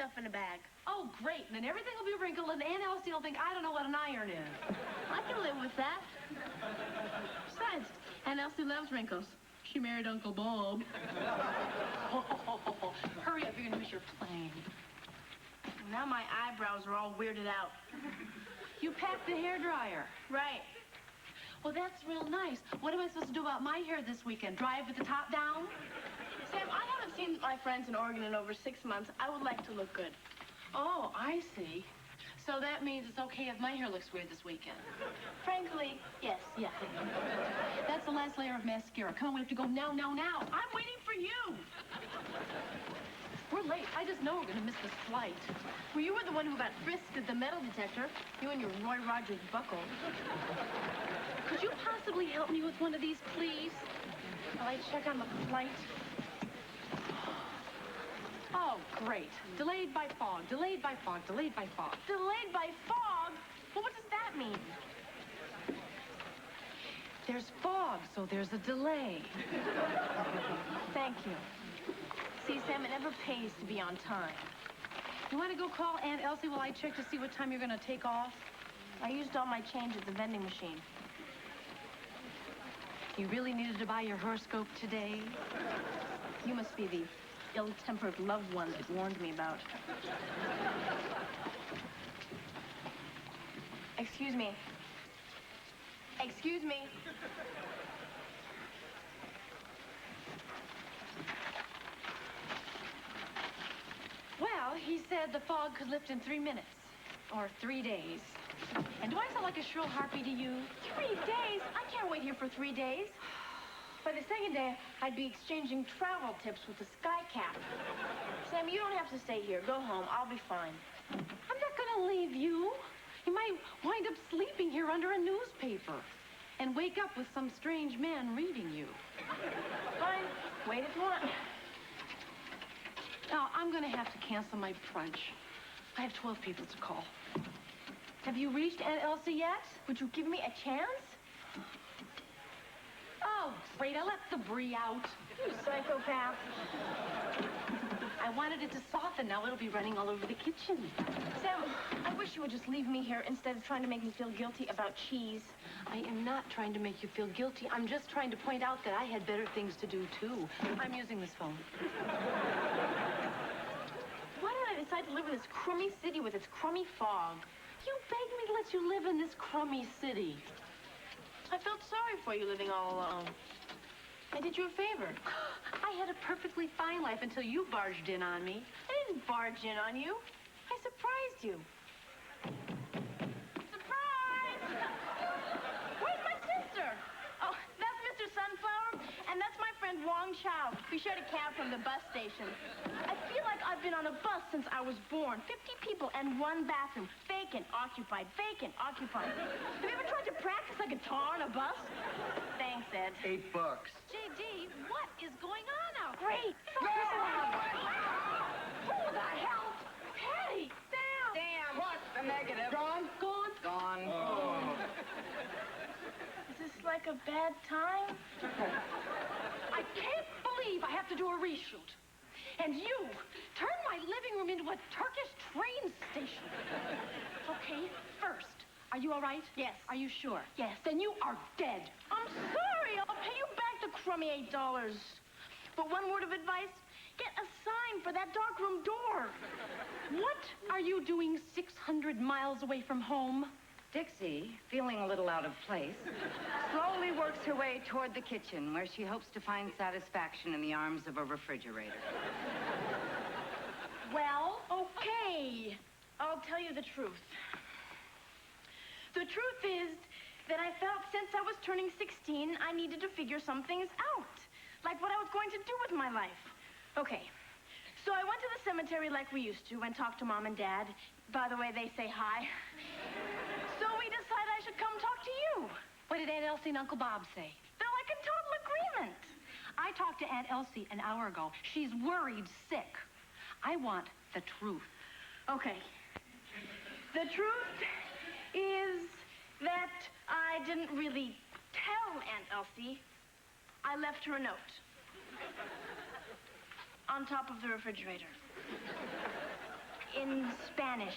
stuff in a bag. Oh, great. And then everything will be wrinkled, and Aunt Elsie will think I don't know what an iron is. I can live with that. Besides, Aunt Elsie loves wrinkles. She married Uncle Bob. Oh, hurry up, you're going to miss your plane. Now my eyebrows are all weirded out. You packed the hairdryer. Right. Well, that's real nice. What am I supposed to do about my hair this weekend? Drive with the top down? Sam, I haven't seen my friends in Oregon in over 6 months. I would like to look good. Oh, I see. So that means it's okay if my hair looks weird this weekend. Frankly, yes. Yeah. That's the last layer of mascara. Come on, we have to go now, now, now. I'm waiting for you. We're late. I just know we're going to miss this flight. Well, you were the one who got frisked at the metal detector. You and your Roy Rogers buckle. Could you possibly help me with one of these, please? While I check on the flight. Oh, great. Delayed by fog, delayed by fog, delayed by fog. Delayed by fog? Well, what does that mean? There's fog, so there's a delay. Thank you. See, Sam, it never pays to be on time. You want to go call Aunt Elsie while I check to see what time you're going to take off? I used all my change at the vending machine. You really needed to buy your horoscope today? You must be the ill-tempered loved one that warned me about. Excuse me. Excuse me. Well, he said the fog could lift in 3 minutes. Or 3 days. And do I sound like a shrill harpy to you? 3 days? I can't wait here for 3 days. By the second day, I'd be exchanging travel tips with the Sky Cap. Sam, you don't have to stay here. Go home. I'll be fine. I'm not going to leave you. You might wind up sleeping here under a newspaper and wake up with some strange man reading you. Fine. Wait if you want. Now, I'm going to have to cancel my brunch. I have 12 people to call. Have you reached Aunt Elsie yet? Would you give me a chance? Oh, great. I left the brie out. You psychopath. I wanted it to soften. Now it'll be running all over the kitchen. Sam, I wish you would just leave me here instead of trying to make me feel guilty about cheese. I am not trying to make you feel guilty. I'm just trying to point out that I had better things to do, too. I'm using this phone. Why did I decide to live in this crummy city with its crummy fog? You begged me to let you live in this crummy city. I felt sorry for you living all alone. I did you a favor. I had a perfectly fine life until you barged in on me. I didn't barge in on you. I surprised you. Surprise! Where's my sister? Oh, that's Mr. Sunflower, and that's my friend Wong Chow. We shared a cab from the bus station. I feel like I've been on a bus since I was born. 50 people and 1 bathroom. Vacant, occupied, vacant, occupied. Have you ever tried to practice a guitar on a bus? Thanks, Ed. $8. JD, what is going on out there? Great. Who the hell? Patty! Sam! Damn! What? The negative. Gone? Gone? Gone. Oh. Is this like a bad time? I can't believe I have to do a reshoot. And you turn my living room into a Turkish train station. Okay, first, are you all right? Yes. Are you sure? Yes. Then you are dead. I'm sorry. I'll pay you back the crummy $8. But one word of advice, get a sign for that darkroom door. What are you doing 600 miles away from home? Dixie, feeling a little out of place, slowly works her way toward the kitchen, where she hopes to find satisfaction in the arms of a refrigerator. Well, okay. I'll tell you the truth. The truth is that I felt since I was turning 16, I needed to figure some things out. Like what I was going to do with my life. Okay. So I went to the cemetery like we used to and talked to Mom and Dad. By the way, they say hi. So we decided I should come talk to you. What did Aunt Elsie and Uncle Bob say? They're like in total agreement. I talked to Aunt Elsie an hour ago. She's worried sick. I want the truth. Okay. The truth is that I didn't really tell Aunt Elsie. I left her a note. On top of the refrigerator. in Spanish.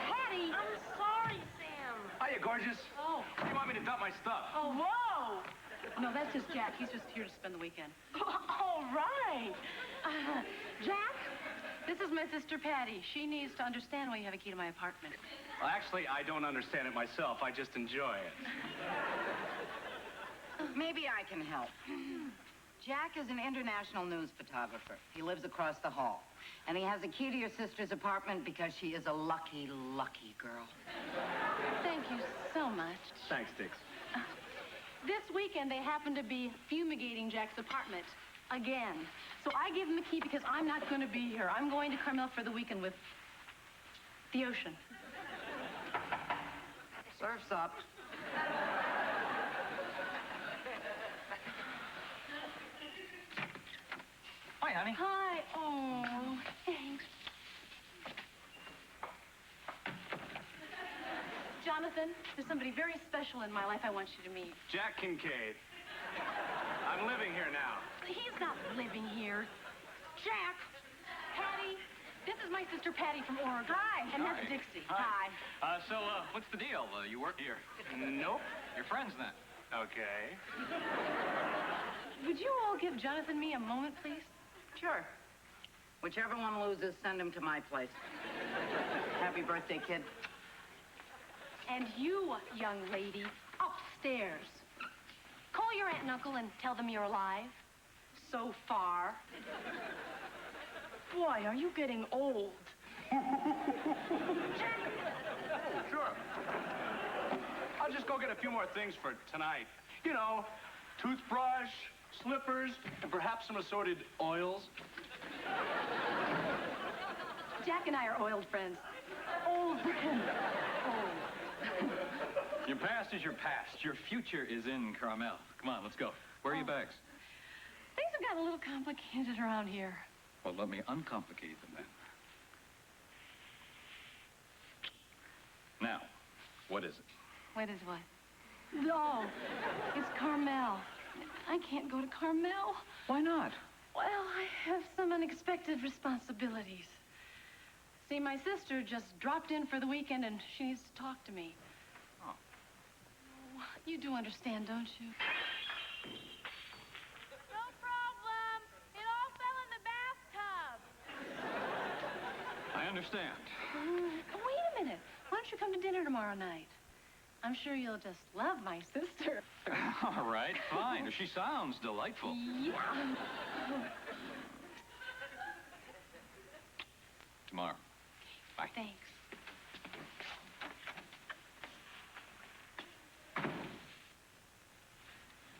Patty! I'm sorry, Sam. Hiya, gorgeous. Oh. You want me to dump my stuff? Oh, Whoa! no, that's just Jack. He's just here to spend the weekend. All right. Jack, this is my sister Patty. She needs to understand why you have a key to my apartment. Well, actually, I don't understand it myself. I just enjoy it. Maybe I can help. Jack is an international news photographer. He lives across the hall. And he has a key to your sister's apartment because she is a lucky, lucky girl. Thank you so much. Thanks, Dix. This weekend, they happen to be fumigating Jack's apartment again. So I give him a key because I'm not going to be here. I'm going to Carmel for the weekend with the ocean. Surf's up. Hi, honey. Hi. Oh, thanks. Jonathan, there's somebody very special in my life I want you to meet. Jack Kincaid. I'm living here now. He's not living here. Jack, Patty, this is my sister Patty from Oregon. Hi. And that's Hi. Dixie. Hi. So, what's the deal? You work here? Nope. You're friends then? Okay. Would you all give Jonathan me a moment, please? Sure. Whichever one loses, send him to my place. Happy birthday, kid. And you, young lady, upstairs. Call your aunt and uncle and tell them you're alive. So far. Boy, are you getting old. Sure. I'll just go get a few more things for tonight. You know, toothbrush, slippers, and perhaps some assorted oils. Jack and I are oiled friends. Old friend. Your past is your past. Your future is in Carmel. Come on, let's go. Where are your bags? Things have gotten a little complicated around here. Well, let me uncomplicate them then. Now, what is it? What is what? No, it's Carmel. I can't go to Carmel. Why not? Well, I have some unexpected responsibilities. See, my sister just dropped in for the weekend and she needs to talk to me. Oh. You do understand, don't you? No problem. It all fell in the bathtub. I understand. Wait a minute. Why don't you come to dinner tomorrow night? I'm sure you'll just love my sister. All right, fine. She sounds delightful. Yeah. Tomorrow. Bye. Thanks.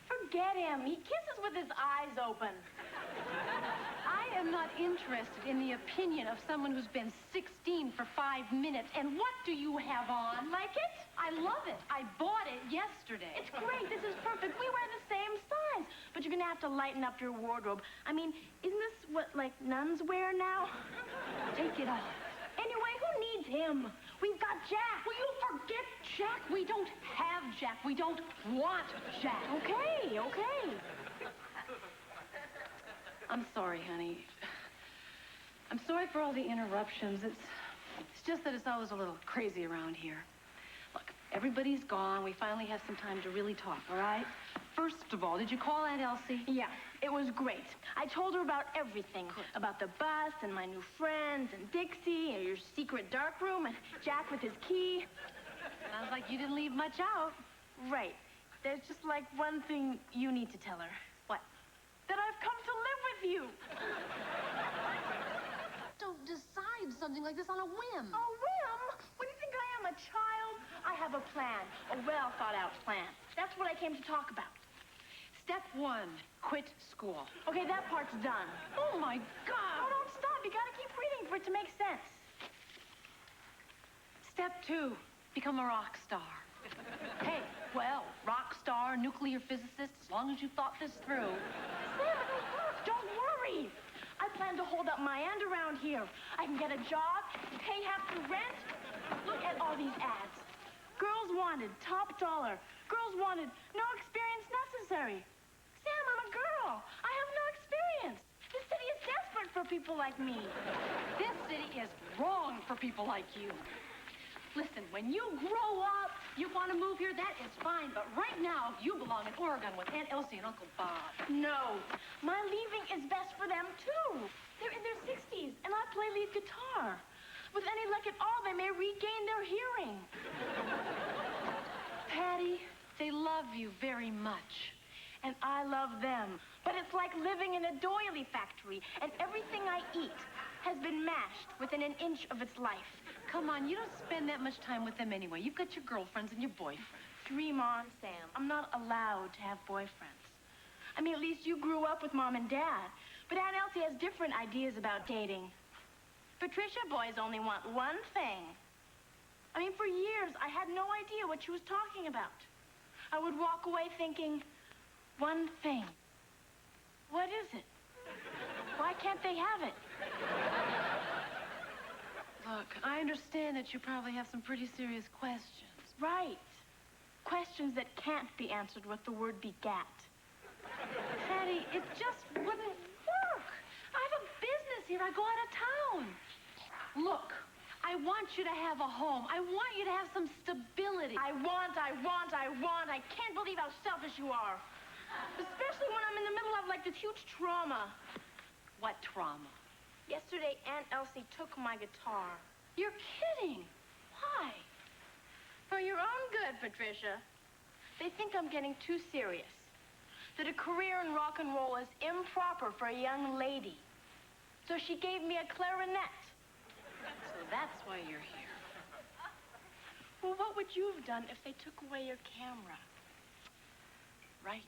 Forget him. He kisses with his eyes open. I am not interested in the opinion of someone who's been 16 for 5 minutes. And what do you have on? Like it? I love it. I bought it yesterday. It's great. This is perfect. We wear the same size. But you're gonna have to lighten up your wardrobe. I mean, isn't this what, like, nuns wear now? Take it off. Anyway, who needs him? We've got Jack. Will you forget Jack? We don't have Jack. We don't want Jack. Okay, okay. I'm sorry, honey. I'm sorry for all the interruptions. It's just that it's always a little crazy around here. Look, everybody's gone. We finally have some time to really talk, all right? First of all, did you call Aunt Elsie? Yeah, it was great. I told her about everything. About the bus and my new friends and Dixie and your secret dark room and Jack with his key. Sounds like you didn't leave much out. Right. There's just like one thing you need to tell her. What? That I've come to live with you. Don't decide something like this on a whim. A whim? What do you think I am, a child? I have a plan, a well-thought-out plan. That's what I came to talk about. Step 1, quit school. Okay, that part's done. Oh, my God. Oh, don't stop. You gotta keep reading for it to make sense. Step 2, become a rock star. Hey, well, rock star, nuclear physicist, as long as you thought this through. Sam, it'll work. Don't worry. I plan to hold up my end around here. I can get a job, pay half the rent. Look at all these ads. Girls wanted, top dollar. Girls wanted, no experience necessary. Sam, I'm a girl. I have no experience. The city is desperate for people like me. This city is wrong for people like you. Listen, when you grow up, you want to move here, that is fine. But right now, you belong in Oregon with Aunt Elsie and Uncle Bob. No, my leaving is best for them, too. They're in their 60s, and I play lead guitar. With any luck at all, they may regain their hearing. Patty, they love you very much. And I love them. But it's like living in a doily factory, and everything I eat has been mashed within an inch of its life. Come on, you don't spend that much time with them anyway. You've got your girlfriends and your boyfriends. Dream on, Sam. I'm not allowed to have boyfriends. I mean, at least you grew up with Mom and Dad. But Aunt Elsie has different ideas about dating. Patricia boys only want one thing. I mean, for years, I had no idea what she was talking about. I would walk away thinking, one thing. What is it? Why can't they have it? Look, I understand that you probably have some pretty serious questions. Right. Questions that can't be answered with the word begat. Patty, it just wouldn't work. I have a business here. I go out of town. Look, I want you to have a home. I want you to have some stability. I want. I can't believe how selfish you are. Especially when I'm in the middle of, like, this huge trauma. What trauma? Yesterday, Aunt Elsie took my guitar. You're kidding. Why? For your own good, Patricia. They think I'm getting too serious. That a career in rock and roll is improper for a young lady. So she gave me a clarinet. So that's why you're here. Well, what would you have done if they took away your camera? Right.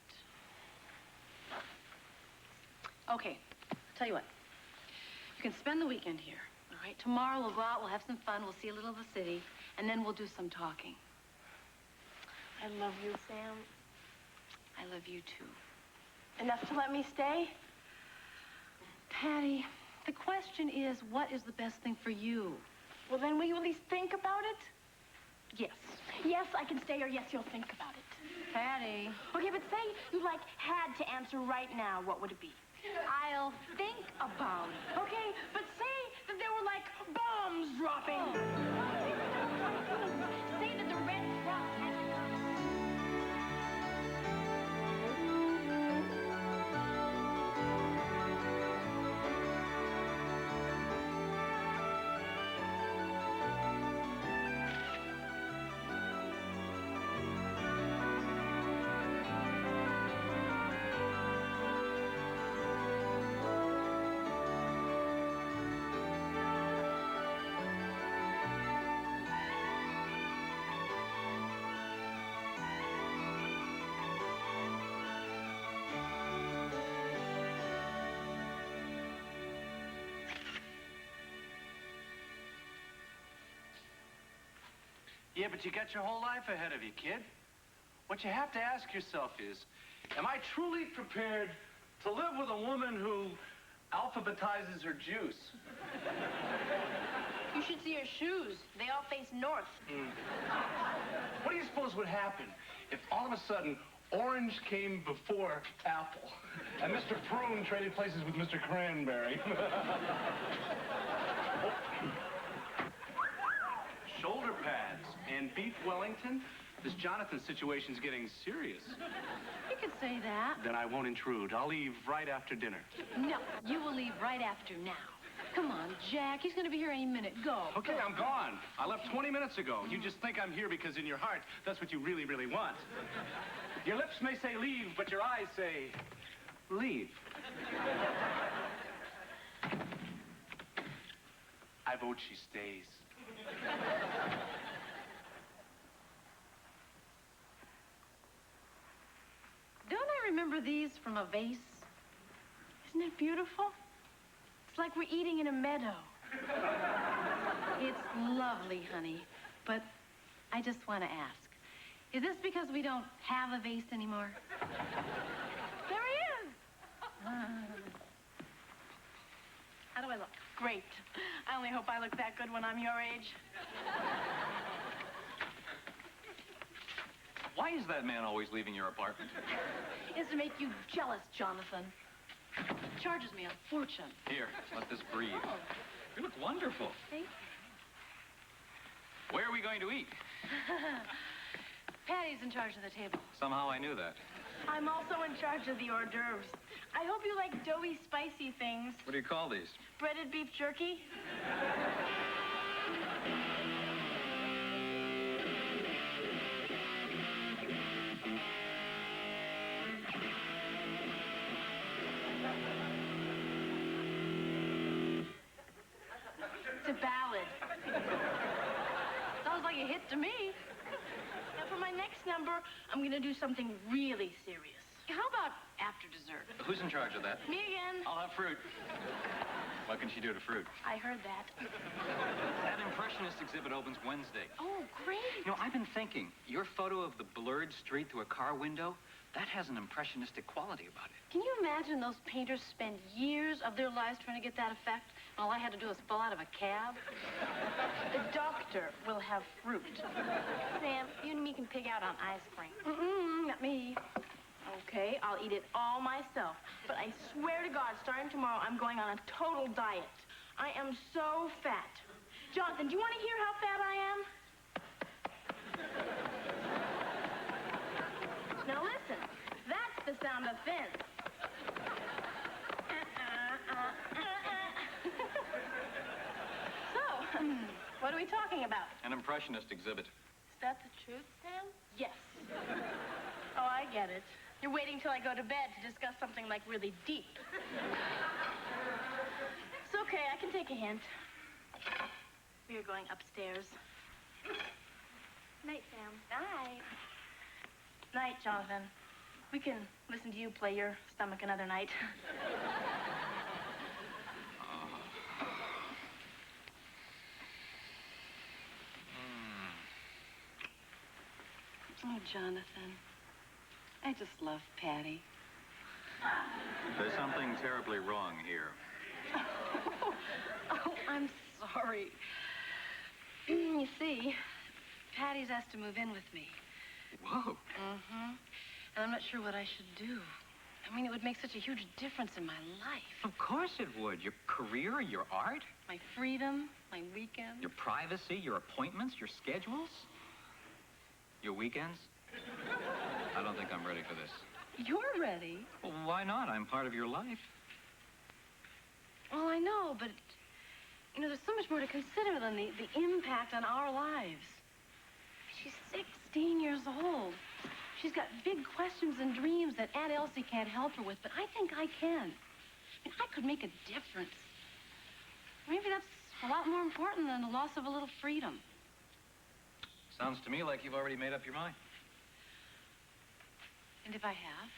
Okay, tell you what. You can spend the weekend here, all right? Tomorrow we'll go out, we'll have some fun, we'll see a little of the city, and then we'll do some talking. I love you, Sam. I love you, too. Enough to let me stay? Patty, the question is, what is the best thing for you? Well, then will you at least think about it? Yes. Yes, I can stay, or yes, you'll think about it. Patty. Okay, but say you, like, had to answer right now, what would it be? I'll think about it. Okay, but say that there were, like, bombs dropping. Say that the Red Cross had... Yeah, but you got your whole life ahead of you, kid. What you have to ask yourself is, am I truly prepared to live with a woman who alphabetizes her juice? You should see her shoes. They all face north. What do you suppose would happen if all of a sudden orange came before apple and Mr. Prune traded places with Mr. Cranberry? Shoulder pads and beef Wellington? This Jonathan situation's getting serious. You could say that. Then I won't intrude. I'll leave right after dinner. No, you will leave right after now. Come on, Jack. He's going to be here any minute. Go. Okay, I'm gone. I left 20 minutes ago. You just think I'm here because in your heart, that's what you really, really want. Your lips may say leave, but your eyes say leave. I vote she stays. Don't I remember these from a vase? Isn't it beautiful? It's like we're eating in a meadow. It's lovely, honey. But I just want to ask, is this because we don't have a vase anymore? There he is. How do I look? Great. I only hope I look that good when I'm your age. Why is that man always leaving your apartment? It's to make you jealous, Jonathan. Charges me a fortune. Here, let this breathe. Oh, You look wonderful. thank Where are we going to eat? you. Patty's in charge of the table. Somehow I knew that. I'm also in charge of the hors d'oeuvres. I hope you like doughy, spicy things. What do you call these? Breaded beef jerky. It's a ballad. Sounds like a hit to me. Now, for my next number, I'm going to do something really serious. How about after dessert? Who's in charge of that? Me again. I'll have fruit. What can she do to fruit? I heard that. That Impressionist exhibit opens Wednesday. Oh, great. You know, I've been thinking, your photo of the blurred street through a car window, that has an impressionistic quality about it. Can you imagine those painters spend years of their lives trying to get that effect? And all I had to do was fall out of a cab? The doctor will have fruit. Sam, you and me can pig out on ice cream. Not me. Okay, I'll eat it all myself. But I swear to God, starting tomorrow, I'm going on a total diet. I am so fat. Jonathan, do you want to hear how fat I am? Now listen, that's the sound of thin. So, what are we talking about? An Impressionist exhibit. Is that the truth, Sam? Yes. Oh, I get it. You're waiting till I go to bed to discuss something like really deep. It's okay, I can take a hint. We are going upstairs. Night, Sam. Night. Night, Jonathan. We can listen to you play your stomach another night. Oh, Jonathan. I just love Patty. There's something terribly wrong here. Oh, I'm sorry. You see, Patty's asked to move in with me. Whoa. Mm-hmm. And I'm not sure what I should do. I mean, it would make such a huge difference in my life. Of course it would. Your career, your art, My freedom, my weekends. your privacy, your appointments, your schedules, your weekends. I don't think I'm ready for this. You're ready. Well, why not? I'm part of your life. Well, I know, but, you know, there's so much more to consider than the impact on our lives. She's 16 years old. She's got big questions and dreams that Aunt Elsie can't help her with, but I think I can. I mean, I could make a difference. Maybe that's a lot more important than the loss of a little freedom. Sounds to me like you've already made up your mind. And if I have?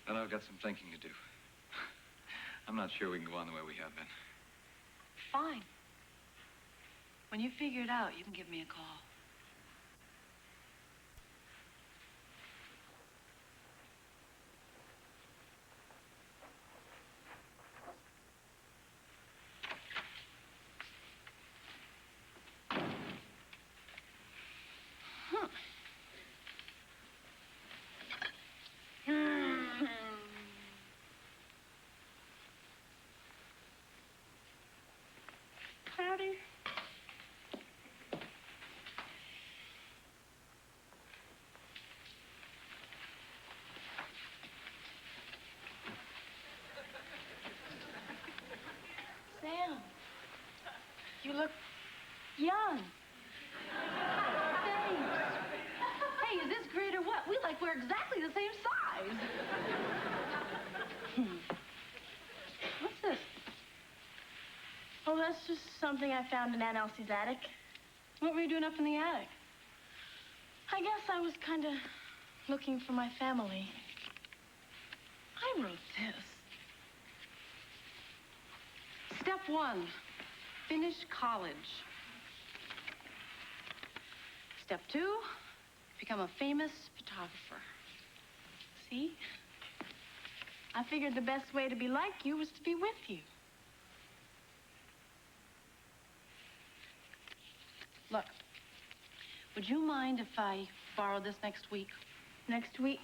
Then I've got some thinking to do. I'm not sure we can go on the way we have been. Fine. When you figure it out, you can give me a call. Howdy. Sam, you look young. Thanks. Hey, is this great or what? We like we're exactly the same size. What's this? Oh, that's just something I found in Aunt Elsie's attic. What were you doing up in the attic? I guess I was kind of looking for my family. I wrote this. Step 1, finish college. Step 2, become a famous photographer. See? I figured the best way to be like you was to be with you. Look, would you mind if I borrow this next week? Next week.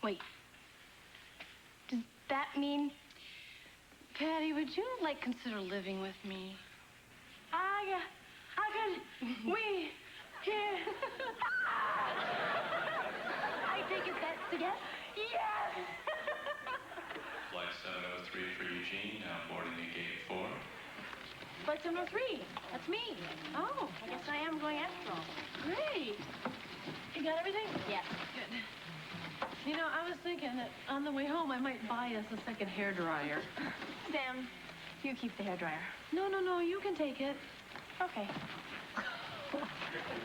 Wait. that mean? Patty, would you, like, consider living with me? I could, we, here. I take it that's a yes? Yes! Flight 703 for Eugene, now boarding at gate 4. Flight 703, that's me. Oh, I guess I am going after all. great. You got everything? Yes. Good. You know, I was thinking that on the way home I might buy us a second hairdryer. Sam, you keep the hairdryer. No, you can take it. Okay.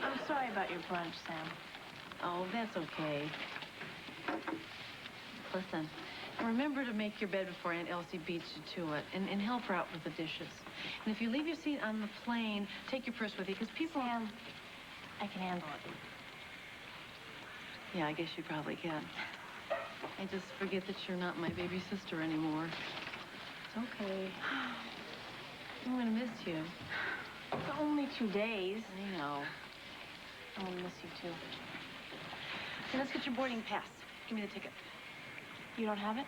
I'm sorry about your brunch, Sam. Oh, that's okay. Listen, remember to make your bed before Aunt Elsie beats you to it, and help her out with the dishes. And if you leave your seat on the plane, take your purse with you, because people... Sam, I can handle it. Yeah, I guess you probably can. I just forget that you're not my baby sister anymore. It's okay. I'm gonna miss you. It's only 2 days. I know. I'm gonna miss you too. Okay, let's get your boarding pass. Give me the ticket. You don't have it?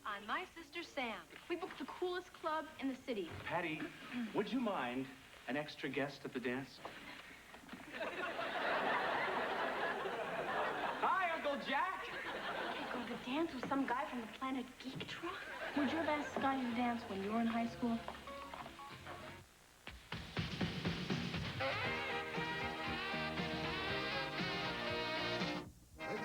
I'm my sister Sam. We booked the coolest club in the city. Patty, would you mind an extra guest at the dance? Hi, Uncle Jack. You go to the dance with some guy from the planet Geektra? Would you have asked Scotty to dance when you were in high school?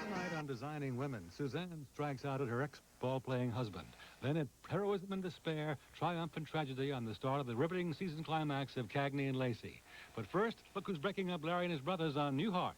Tonight on Designing Women, Suzanne strikes out at her ex-ball-playing husband. Then at heroism and despair, triumph and tragedy on the start of the riveting season climax of Cagney and Lacey. But first, look who's breaking up Larry and his brothers on Newhart.